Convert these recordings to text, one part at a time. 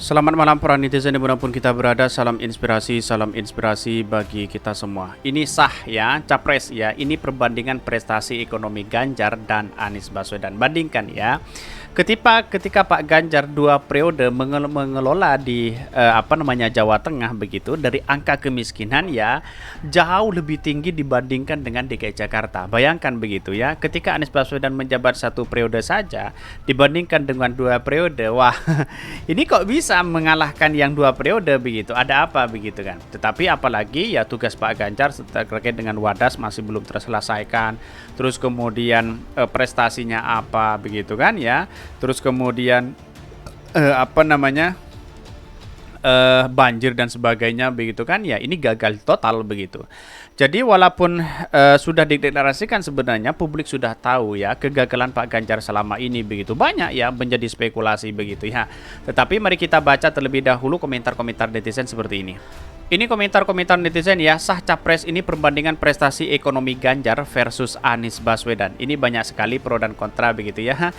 Selamat malam para netizen dimanapun kita berada, salam inspirasi bagi kita semua. Ini sah ya, capres ya, ini perbandingan prestasi ekonomi Ganjar dan Anies Baswedan. Bandingkan ya, ketika Pak Ganjar 2 periode mengelola di Jawa Tengah begitu, dari angka kemiskinan ya jauh lebih tinggi dibandingkan dengan DKI Jakarta. Bayangkan begitu ya, ketika Anies Baswedan menjabat 1 periode saja dibandingkan dengan 2 periode, wah ini kok bisa mengalahkan yang 2 periode begitu, ada apa begitu kan. Tetapi apalagi ya tugas Pak Ganjar terkait dengan Wadas masih belum terselesaikan, terus kemudian prestasinya apa begitu kan ya, terus kemudian banjir dan sebagainya begitu kan ya, ini gagal total begitu. Jadi walaupun sudah dideklarasikan, sebenarnya publik sudah tahu ya kegagalan Pak Ganjar selama ini begitu, banyak ya menjadi spekulasi begitu ya. Tetapi mari kita baca terlebih dahulu komentar-komentar netizen seperti ini. Ini komentar-komentar netizen ya, sah capres ini perbandingan prestasi ekonomi Ganjar versus Anies Baswedan. Ini banyak sekali pro dan kontra begitu ya.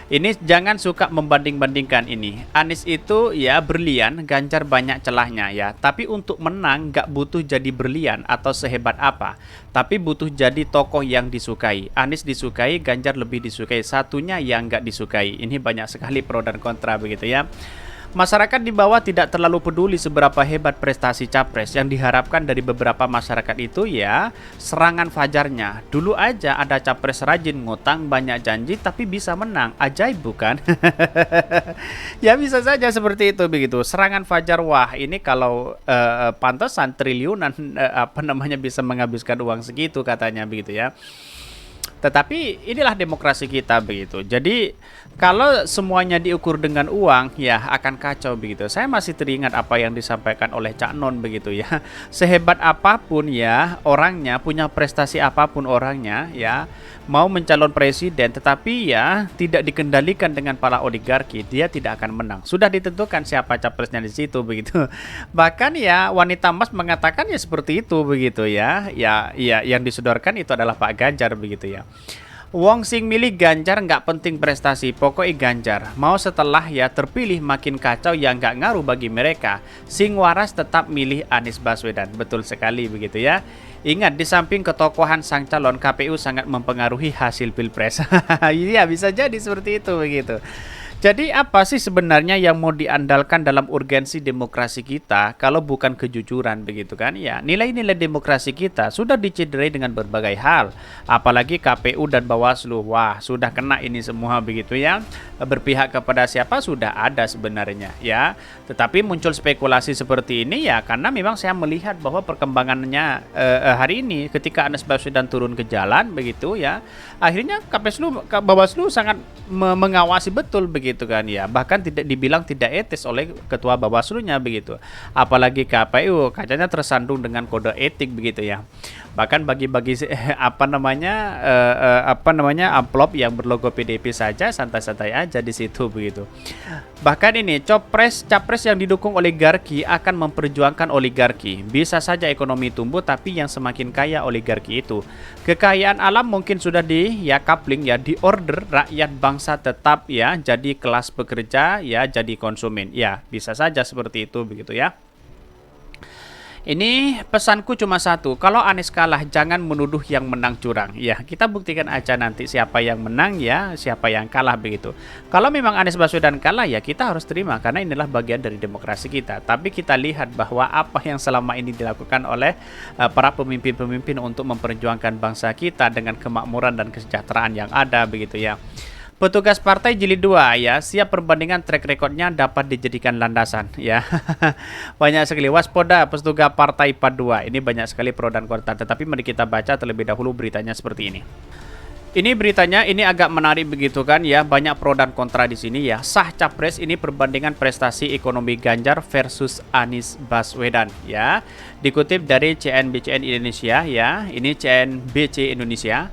Ini jangan suka membanding-bandingkan ini. Anies itu ya berlian, Ganjar banyak celahnya ya. Tapi untuk menang gak butuh jadi berlian atau sehebat apa. Tapi butuh jadi tokoh yang disukai. Anies disukai, Ganjar lebih disukai. Satunya yang gak disukai. Ini banyak sekali pro dan kontra begitu ya. Masyarakat di bawah tidak terlalu peduli seberapa hebat prestasi capres. Yang diharapkan dari beberapa masyarakat itu ya serangan fajarnya. Dulu aja ada capres rajin ngutang, banyak janji tapi bisa menang. Ajaib bukan? Ya bisa saja seperti itu begitu. Serangan fajar, wah ini kalau pantesan triliunan bisa menghabiskan uang segitu katanya begitu ya. Tetapi inilah demokrasi kita begitu. Jadi kalau semuanya diukur dengan uang ya akan kacau begitu. Saya masih teringat apa yang disampaikan oleh Cak Non begitu ya. Sehebat apapun ya orangnya, punya prestasi apapun orangnya ya, mau mencalon presiden tetapi ya tidak dikendalikan dengan para oligarki, dia tidak akan menang. Sudah ditentukan siapa capresnya di situ begitu. Bahkan ya wanita emas mengatakan ya seperti itu begitu ya. Ya yang disodorkan itu adalah Pak Ganjar begitu ya. Wong sing milih Ganjar nggak penting prestasi, pokoknya Ganjar. Mau setelah ya terpilih makin kacau yang nggak ngaruh bagi mereka. Sing waras tetap milih Anies Baswedan. Betul sekali begitu ya. Ingat, di samping ketokohan sang calon, KPU sangat mempengaruhi hasil pilpres. Iya bisa jadi seperti itu begitu. Jadi apa sih sebenarnya yang mau diandalkan dalam urgensi demokrasi kita kalau bukan kejujuran begitu kan ya. Nilai-nilai demokrasi kita sudah dicederai dengan berbagai hal. Apalagi KPU dan Bawaslu, wah sudah kena ini semua begitu ya. Berpihak kepada siapa sudah ada sebenarnya ya. Tetapi muncul spekulasi seperti ini ya karena memang saya melihat bahwa perkembangannya hari ini ketika Anies Baswedan turun ke jalan begitu ya. Akhirnya Bawaslu sangat mengawasi betul begitu kan ya, bahkan dibilang tidak etis oleh ketua Bawaslu-nya begitu, apalagi KPU kacanya tersandung dengan kode etik begitu ya, bahkan bagi-bagi amplop yang berlogo PDIP saja santai-santai aja di situ begitu. Bahkan ini capres yang didukung oligarki akan memperjuangkan oligarki. Bisa saja ekonomi tumbuh tapi yang semakin kaya oligarki itu. Kekayaan alam mungkin sudah coupling ya, di order rakyat bangsa tetap ya jadi kelas pekerja ya jadi konsumen. Ya, bisa saja seperti itu begitu ya. Ini pesanku cuma satu, kalau Anies kalah jangan menuduh yang menang curang. Ya, kita buktikan aja nanti siapa yang menang ya, siapa yang kalah begitu. Kalau memang Anies Baswedan kalah ya kita harus terima karena inilah bagian dari demokrasi kita. Tapi kita lihat bahwa apa yang selama ini dilakukan oleh para pemimpin-pemimpin untuk memperjuangkan bangsa kita dengan kemakmuran dan kesejahteraan yang ada begitu ya. Petugas partai jilid 2 ya, siap perbandingan track recordnya dapat dijadikan landasan ya. Banyak sekali waspada petugas partai PAD 2. Ini banyak sekali pro dan kontra, tetapi mari kita baca terlebih dahulu beritanya seperti ini. Ini beritanya ini agak menarik begitu kan ya, banyak pro dan kontra di sini ya. Sah capres ini perbandingan prestasi ekonomi Ganjar versus Anies Baswedan ya. Dikutip dari CNBC Indonesia ya, ini CNBC Indonesia.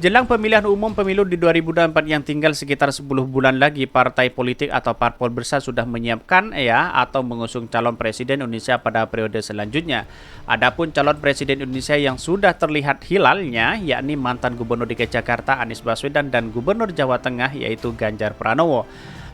Jelang pemilihan umum pemilu di 2024 yang tinggal sekitar 10 bulan lagi, partai politik atau parpol besar sudah menyiapkan ya atau mengusung calon presiden Indonesia pada periode selanjutnya. Adapun calon presiden Indonesia yang sudah terlihat hilalnya yakni mantan Gubernur DKI Jakarta Anies Baswedan dan Gubernur Jawa Tengah yaitu Ganjar Pranowo.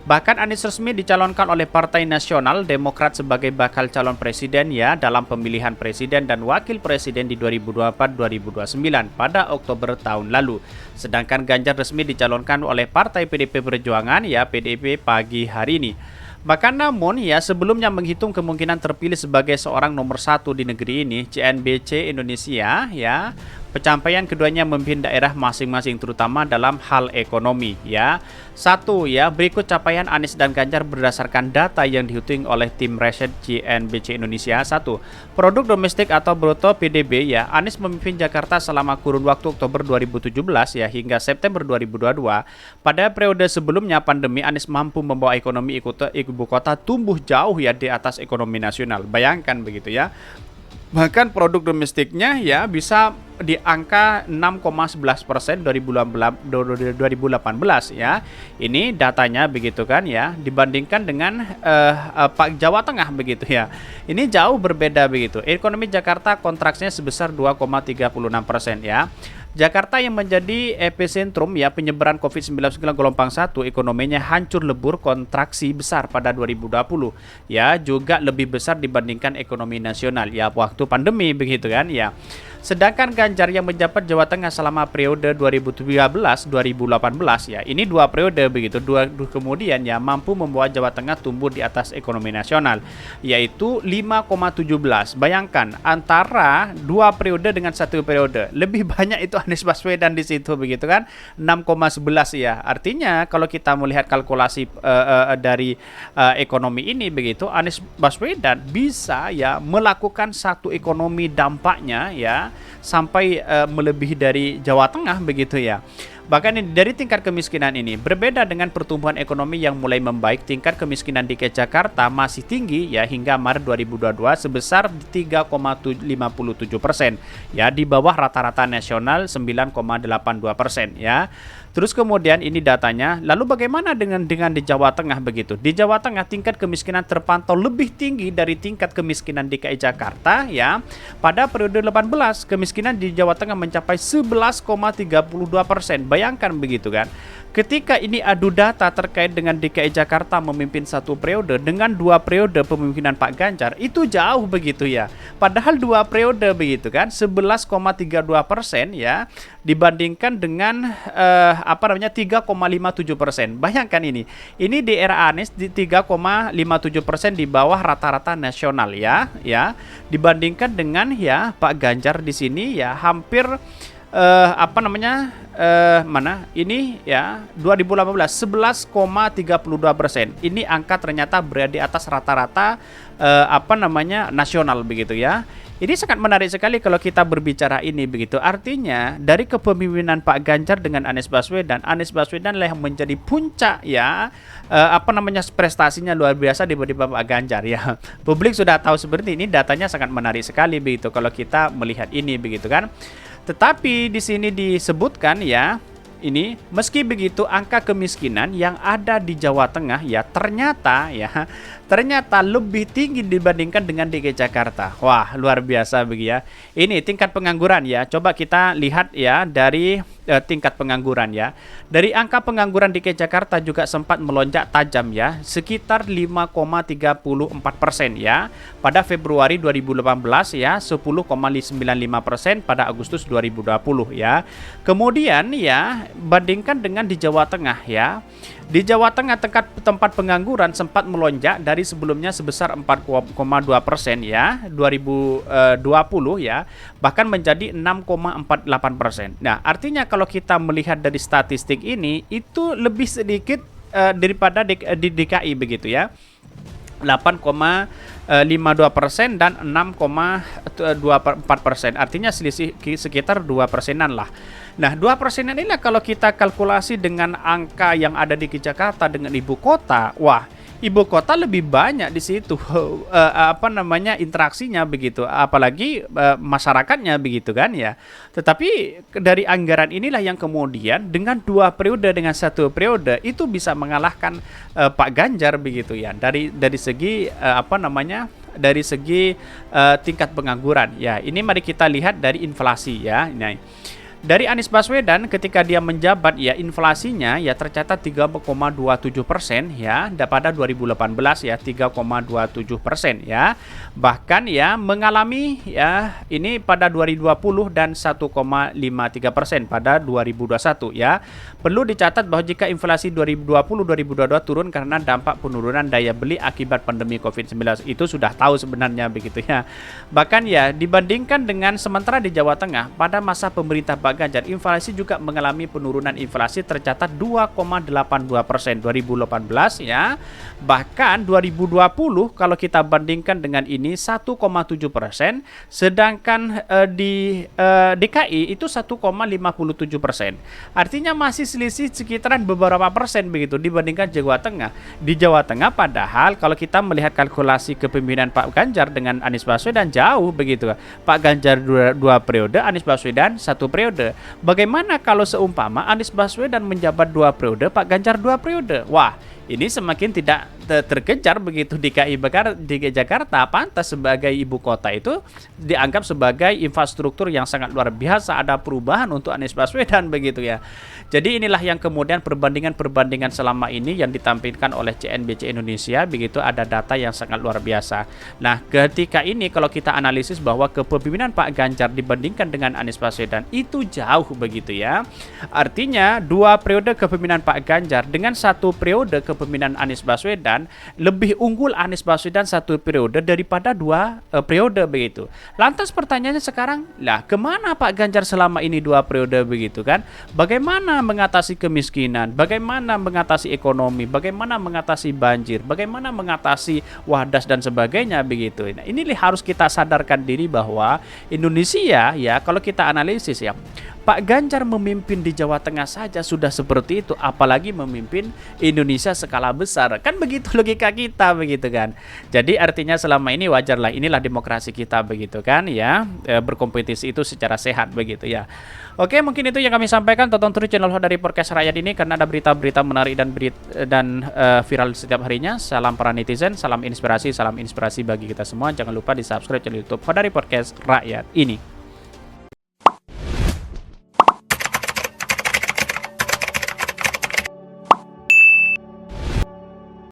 Bahkan Anies resmi dicalonkan oleh Partai Nasional Demokrat sebagai bakal calon presiden ya dalam pemilihan presiden dan wakil presiden di 2024-2029 pada Oktober tahun lalu. Sedangkan Ganjar resmi dicalonkan oleh Partai PDIP Perjuangan ya PDIP pagi hari ini. Bahkan namun ya sebelumnya menghitung kemungkinan terpilih sebagai seorang nomor satu di negeri ini, CNBC Indonesia ya, pencapaian keduanya memimpin daerah masing-masing terutama dalam hal ekonomi ya. Satu ya, berikut capaian Anies dan Ganjar berdasarkan data yang dihitung oleh tim riset CNBC Indonesia. Satu, produk domestik atau bruto PDB ya, Anies memimpin Jakarta selama kurun waktu Oktober 2017 ya hingga September 2022. Pada periode sebelumnya pandemi, Anies mampu membawa ekonomi ibu kota tumbuh jauh ya di atas ekonomi nasional. Bayangkan begitu ya. Bahkan produk domestiknya ya bisa di angka 6,11% 2018 ya. Ini datanya begitu kan ya, dibandingkan dengan Pak Jawa Tengah begitu ya. Ini jauh berbeda begitu. Ekonomi Jakarta kontraksinya sebesar 2,36% ya. Jakarta yang menjadi epicentrum ya penyebaran COVID-19 gelombang 1, ekonominya hancur lebur, kontraksi besar pada 2020 ya, juga lebih besar dibandingkan ekonomi nasional ya waktu pandemi begitu kan ya. Sedangkan Ganjar yang menjabat Jawa Tengah selama periode 2013-2018 ya, ini dua periode begitu, dua kemudian ya mampu membawa Jawa Tengah tumbuh di atas ekonomi nasional, yaitu 5,17. Bayangkan antara dua periode dengan satu periode, lebih banyak itu Anies Baswedan di situ begitu kan, 6,11 ya. Artinya kalau kita melihat kalkulasi dari ekonomi ini begitu, Anies Baswedan bisa ya melakukan satu ekonomi dampaknya ya sampai melebihi dari Jawa Tengah begitu ya. Bahkan dari tingkat kemiskinan ini berbeda dengan pertumbuhan ekonomi yang mulai membaik, tingkat kemiskinan DKI Jakarta masih tinggi ya hingga Maret 2022 sebesar 3,57% ya, di bawah rata-rata nasional 9,82% ya. Terus kemudian ini datanya, lalu bagaimana dengan di Jawa Tengah begitu? Di Jawa Tengah tingkat kemiskinan terpantau lebih tinggi dari tingkat kemiskinan DKI Jakarta ya. Pada periode 18, kemiskinan di Jawa Tengah mencapai 11,32%. Bayangkan begitu kan. Ketika ini adu data terkait dengan DKI Jakarta memimpin satu periode dengan dua periode pemimpinan Pak Ganjar, itu jauh begitu ya. Padahal dua periode begitu kan, 11,32% ya dibandingkan dengan 3,57%. Bayangkan ini di era Anies di 3,57% di bawah rata-rata nasional ya dibandingkan dengan ya Pak Ganjar di sini ya hampir ini ya 2018 11,32%. Ini angka ternyata berada di atas rata-rata nasional begitu ya. Ini sangat menarik sekali kalau kita berbicara ini begitu. Artinya dari kepemimpinan Pak Ganjar dengan Anies Baswedan lah yang menjadi puncak ya prestasinya luar biasa dibanding Pak Ganjar ya. Publik sudah tahu seperti ini, datanya sangat menarik sekali begitu kalau kita melihat ini begitu kan. Tetapi di sini disebutkan ya, ini meski begitu angka kemiskinan yang ada di Jawa Tengah ya ternyata lebih tinggi dibandingkan dengan DKI Jakarta. Wah, luar biasa begitu ya. Ini tingkat pengangguran ya. Coba kita lihat ya dari tingkat pengangguran ya. Dari angka pengangguran DKI Jakarta juga sempat melonjak tajam ya, sekitar 5,34% ya. Pada Februari 2018 ya, 10,95% pada Agustus 2020 ya. Kemudian ya, bandingkan dengan di Jawa Tengah ya. Di Jawa Tengah tempat pengangguran sempat melonjak dari sebelumnya sebesar 4,2% ya 2020 ya, bahkan menjadi 6,48%. Nah, artinya kalau kita melihat dari statistik ini itu lebih sedikit daripada di DKI begitu ya. 8,52% dan 6,24%. Artinya selisih sekitar 2%-an lah. Nah, 2%-an inilah kalau kita kalkulasi dengan angka yang ada di Jakarta dengan ibu kota, wah, ibu kota lebih banyak di situ interaksinya begitu, apalagi masyarakatnya begitu kan ya. Tetapi dari anggaran inilah yang kemudian dengan dua periode dengan satu periode itu bisa mengalahkan Pak Ganjar begitu ya. Dari segi dari segi tingkat pengangguran ya. Ini mari kita lihat dari inflasi ya. Nah, Dari Anies Baswedan ketika dia menjabat ya inflasinya ya tercatat 3,27% ya pada 2018 ya 3,27% ya. Bahkan ya mengalami ya ini pada 2020 dan 1,53% pada 2021 ya. Perlu dicatat bahwa jika inflasi 2020-2022 turun karena dampak penurunan daya beli akibat pandemi COVID-19 itu sudah tahu sebenarnya begitu ya. Bahkan ya dibandingkan dengan sementara di Jawa Tengah pada masa pemerintah Pak Ganjar, inflasi juga mengalami penurunan inflasi tercatat 2,82% 2018 ya. Bahkan 2020 kalau kita bandingkan dengan ini 1,7%, sedangkan di DKI itu 1,57%. Artinya masih selisih sekitaran beberapa persen begitu dibandingkan Jawa Tengah. Di Jawa Tengah padahal kalau kita melihat kalkulasi kepemimpinan Pak Ganjar dengan Anies Baswedan jauh begitu. Pak Ganjar dua periode, Anies Baswedan 1 periode. Bagaimana kalau seumpama Anies Baswedan menjabat 2 periode, Pak Ganjar 2 periode? Wah, ini semakin tidak terkejar begitu. DKI Jakarta pantas sebagai ibu kota itu dianggap sebagai infrastruktur yang sangat luar biasa, ada perubahan untuk Anies Baswedan begitu ya. Jadi inilah yang kemudian perbandingan selama ini yang ditampilkan oleh CNBC Indonesia begitu, ada data yang sangat luar biasa. Nah, ketika ini kalau kita analisis bahwa kepemimpinan Pak Ganjar dibandingkan dengan Anies Baswedan itu jauh begitu ya. Artinya 2 periode kepemimpinan Pak Ganjar dengan 1 periode kepemimpinan Anies Baswedan, lebih unggul Anies Baswedan 1 periode daripada 2 periode begitu. Lantas pertanyaannya sekarang, lah kemana Pak Ganjar selama ini 2 periode begitu kan? Bagaimana mengatasi kemiskinan? Bagaimana mengatasi ekonomi? Bagaimana mengatasi banjir? Bagaimana mengatasi wadas dan sebagainya begitu. Nah, ini harus kita sadarkan diri bahwa Indonesia ya kalau kita analisis ya, Pak Ganjar memimpin di Jawa Tengah saja sudah seperti itu, apalagi memimpin Indonesia skala besar. Kan begitu logika kita begitu kan. Jadi artinya selama ini wajarlah, inilah demokrasi kita begitu kan ya. Berkompetisi itu secara sehat begitu ya. Oke, mungkin itu yang kami sampaikan. Tonton terus channel dari Podcast Rakyat ini karena ada berita-berita menarik dan viral setiap harinya. Salam para netizen, salam inspirasi bagi kita semua. Jangan lupa di-subscribe channel YouTube dari Podcast Rakyat ini.